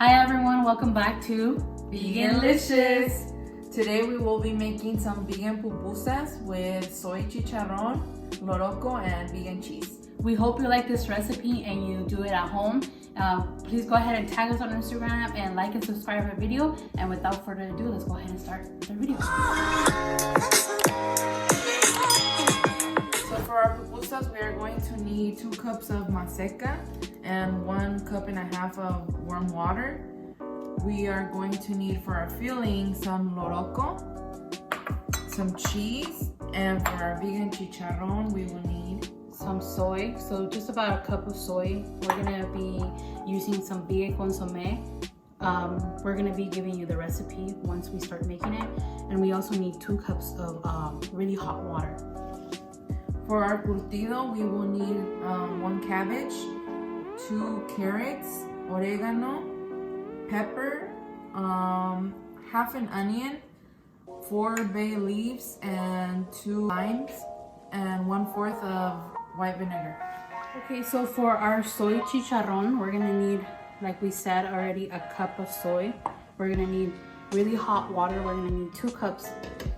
Hi everyone, welcome back to Veganlicious. Today we will be making some vegan pupusas with soy chicharron, Loroco, and vegan cheese. We hope you like this recipe and you do it at home. Please go ahead and tag us on Instagram and like and subscribe our video. And without further ado, let's go ahead and start the video. So for our pupusas, we are going to need 2 cups of maseca and 1.5 cups of warm water. We are going to need for our filling some Loroco, some cheese, and for our vegan chicharron, we will need some soy. So just about a cup of soy. We're gonna be using some vegan Consome. We're gonna be giving you the recipe once we start making it. And we also need 2 cups of really hot water. For our curtido, we will need 1 cabbage, 2 carrots, oregano, pepper, half an onion, 4 bay leaves, and 2 thymes, and 1/4 of white vinegar. Okay, so for our soy chicharron, we're gonna need, like we said already, a cup of soy. We're gonna need really hot water. We're gonna need 2 cups,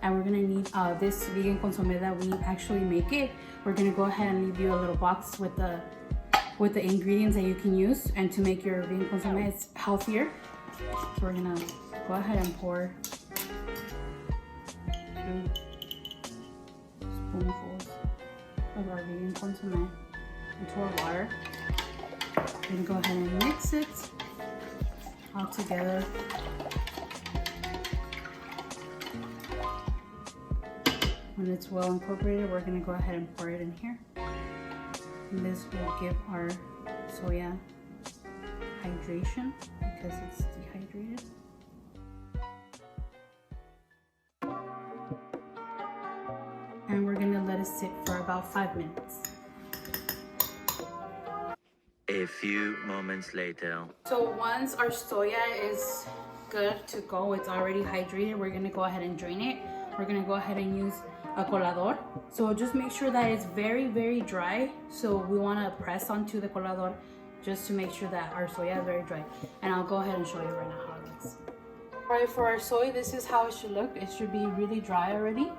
and we're gonna need this vegan consomme that we actually make it. We're gonna go ahead and leave you a little box with the ingredients that you can use and to make your vegan consomme it's healthier. So we're gonna go ahead and pour 2 spoonfuls of our vegan consomme into our water. We're gonna go ahead and mix it all together. When it's well incorporated, we're gonna go ahead and pour it in here. And this will give our soya hydration because it's dehydrated. And we're gonna let it sit for about 5 minutes. A few moments later. So once our soya is good to go, it's already hydrated, we're gonna go ahead and drain it. We're gonna go ahead and use a colador. So just make sure that it's very, very dry. So we wanna press onto the colador just to make sure that our soya is very dry. And I'll go ahead and show you right now how it looks. All right, for our soy, this is how it should look. It should be really dry already.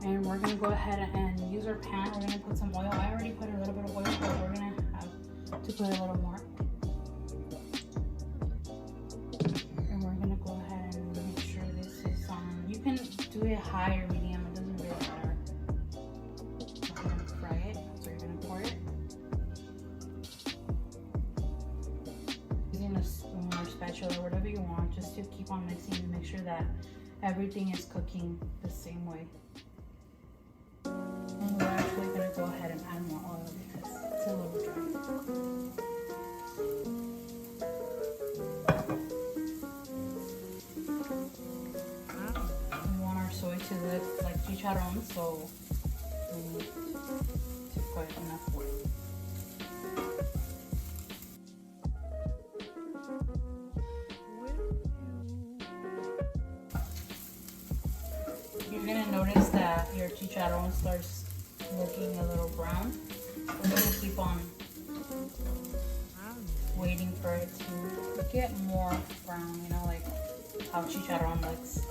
And we're gonna go ahead and use our pan. We're gonna put some oil. I already put a little bit of oil, but we're gonna have to put a little more. And we're gonna go ahead and make sure this is on. You can do it high or medium, it doesn't really matter. We're gonna fry it, so you're gonna pour it. Using a spoon or spatula, whatever you want, just to keep on mixing and make sure that everything is cooking the same way. And we're actually gonna go ahead and add more oil because it's a little dry. Soy to look like chicharron, so we need to put enough oil. You're gonna notice that your chicharron starts looking a little brown. We're gonna keep on waiting for it to get more brown, you know, like how chicharron looks.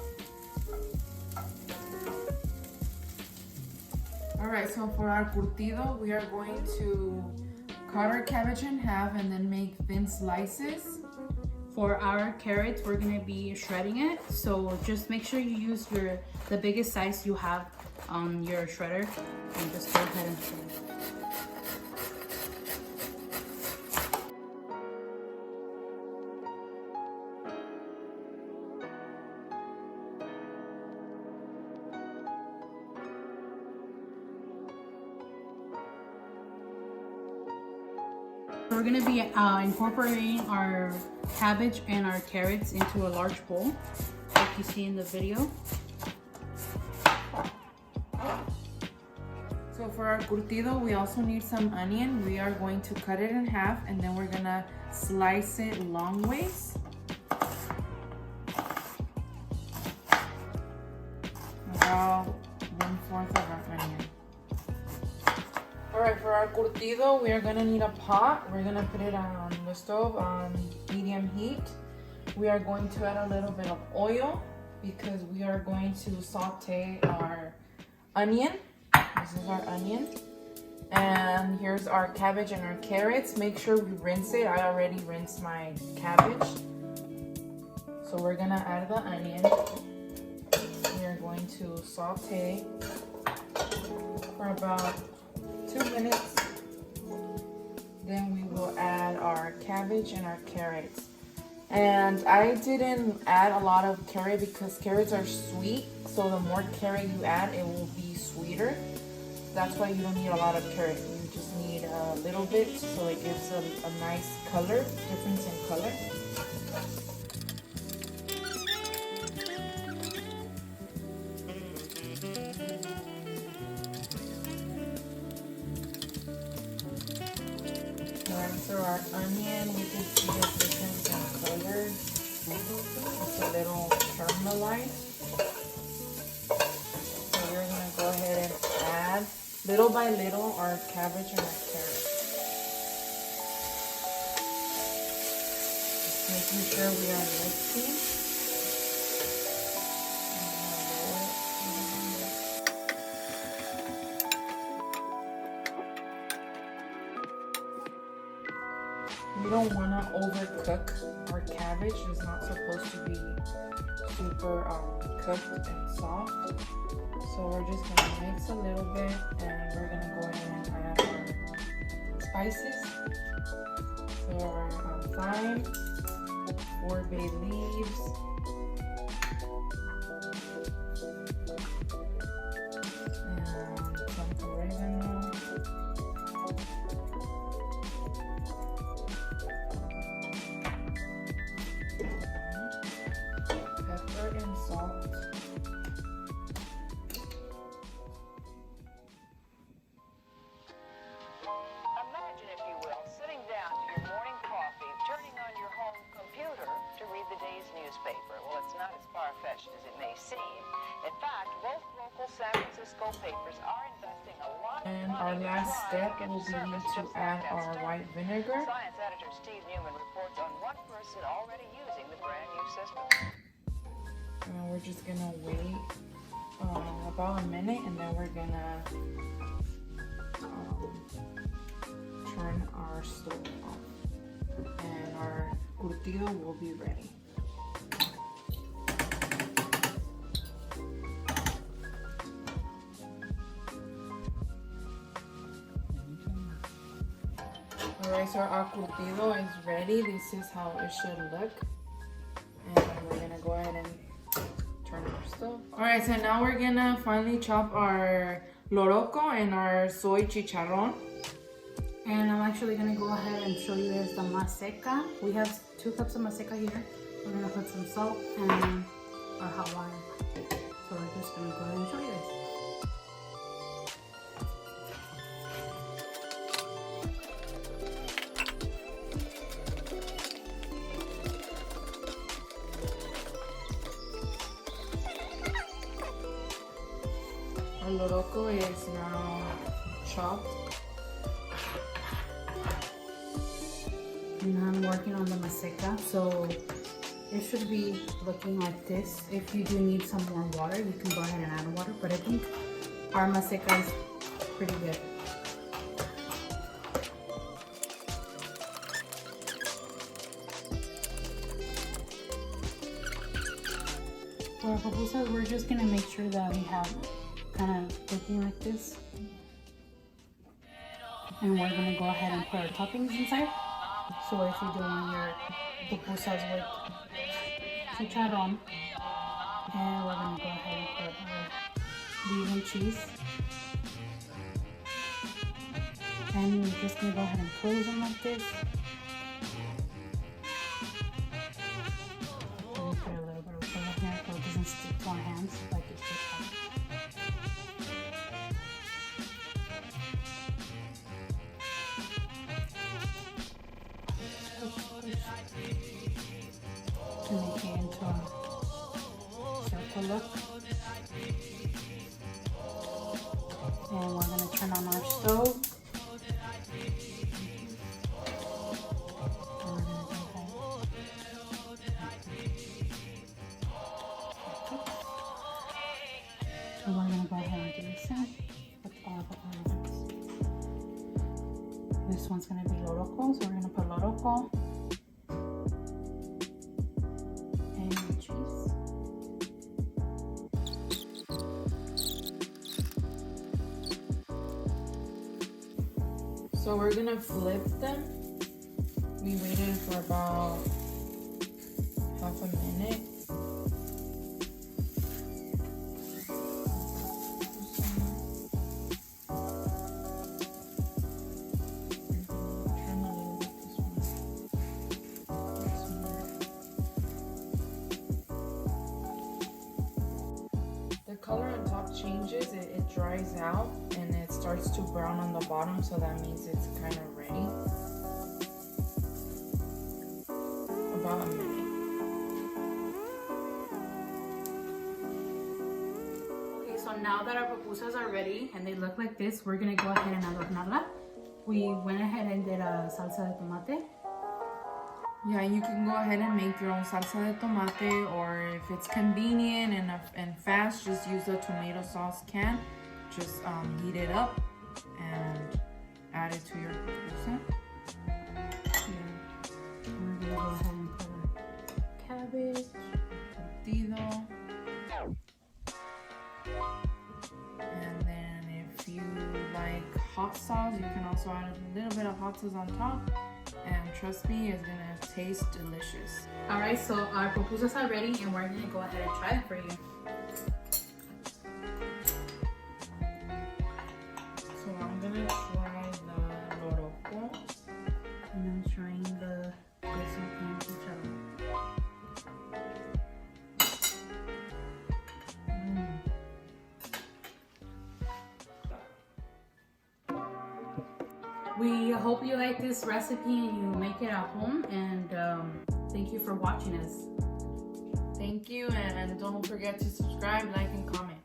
Alright, so for our curtido, we are going to cut our cabbage in half and then make thin slices. For our carrots, we're gonna be shredding it. So just make sure you use the biggest size you have on your shredder and just go ahead and shred it. We're gonna be incorporating our cabbage and our carrots into a large bowl, like you see in the video. So for our curtido, we also need some onion. We are going to cut it in half and then we're gonna slice it long ways. About 1/4 of our onion. Alright, for our curtido, we are gonna need a pot. We're gonna put it on the stove on medium heat. We are going to add a little bit of oil because we are going to saute our onion. This is our onion. And here's our cabbage and our carrots. Make sure we rinse it. I already rinsed my cabbage. So we're gonna add the onion. We are going to saute for about 2 minutes. Then we will add our cabbage and our carrots. And I didn't add a lot of carrot because carrots are sweet. So the more carrot you add, it will be sweeter. That's why you don't need a lot of carrot. You just need a little bit so it gives a nice color, difference in color. So our onion, we can see a difference in color. It's a little caramelized. So we're gonna go ahead and add little by little our cabbage and our carrots. Just making sure we are mixing. We don't want to overcook our cabbage. It's not supposed to be super cooked and soft. So we're just going to mix a little bit and we're going to go ahead and add our spices. So our thyme, 4 bay leaves, and some oregano. Pepper and salt. Imagine, if you will, sitting down to your morning coffee, turning on your home computer to read the day's newspaper. Well, it's not as far-fetched as it may seem. In fact, both local San Francisco papers are investing a lot of And money our to last try step and will be service to just add like that our stuff. white vinegar. Science editor Steve Newman reports on one person already using the brand new system. And we're just gonna wait about a minute and then we're gonna turn our stove off. And our curtido will be ready. Alright, so our curtido is ready. This is how it should look. And we're gonna go ahead and turn our stove. Alright, so now we're gonna finally chop our loroco and our soy chicharron. And I'm actually gonna go ahead and show you guys the maseca. We have 2 cups of maseca here. We're gonna put some salt and our hot water. So we're just gonna go ahead and show you guys. Our loroco is now chopped. And I'm working on the maseca, so it should be looking like this. If you do need some more water, you can go ahead and add water, but I think our maseca is pretty good. For our pupusas, we're just gonna make sure that we have kind of looking like this. And we're gonna go ahead and put our toppings inside. So if you do want your pupusas with chicharron, and we're gonna go ahead and put our vegan cheese. And we're just gonna go ahead and close them like this. And we put a little bit of oil here so it doesn't stick to our hands like it's just happened. To make it into a circle look. And we're going to turn on our stove. And we're going to go ahead So we're gonna flip them. We waited for about half a minute. The color on top changes, it dries out and it starts to brown on the bottom, so that means it's kind of ready. About a minute. Okay, so now that our pupusas are ready and they look like this, we're gonna go ahead and adornarla. We went ahead and did a salsa de tomate. Yeah, you can go ahead and make your own salsa de tomate, or if it's convenient and fast, just use the tomato sauce can. Just heat it up and add it to your pupusa. Yeah. We're gonna go ahead and put our cabbage, Curtido. And then if you like hot sauce, you can also add a little bit of hot sauce on top. And trust me, it's gonna taste delicious. All right, so our pupusas are ready and we're gonna go ahead and try it for you. So I'm gonna try the Loroco. And I'm trying the Soy Chicharron. We hope you like this recipe and you make it at home, and thank you for watching us. Thank you, and don't forget to subscribe, like, and comment.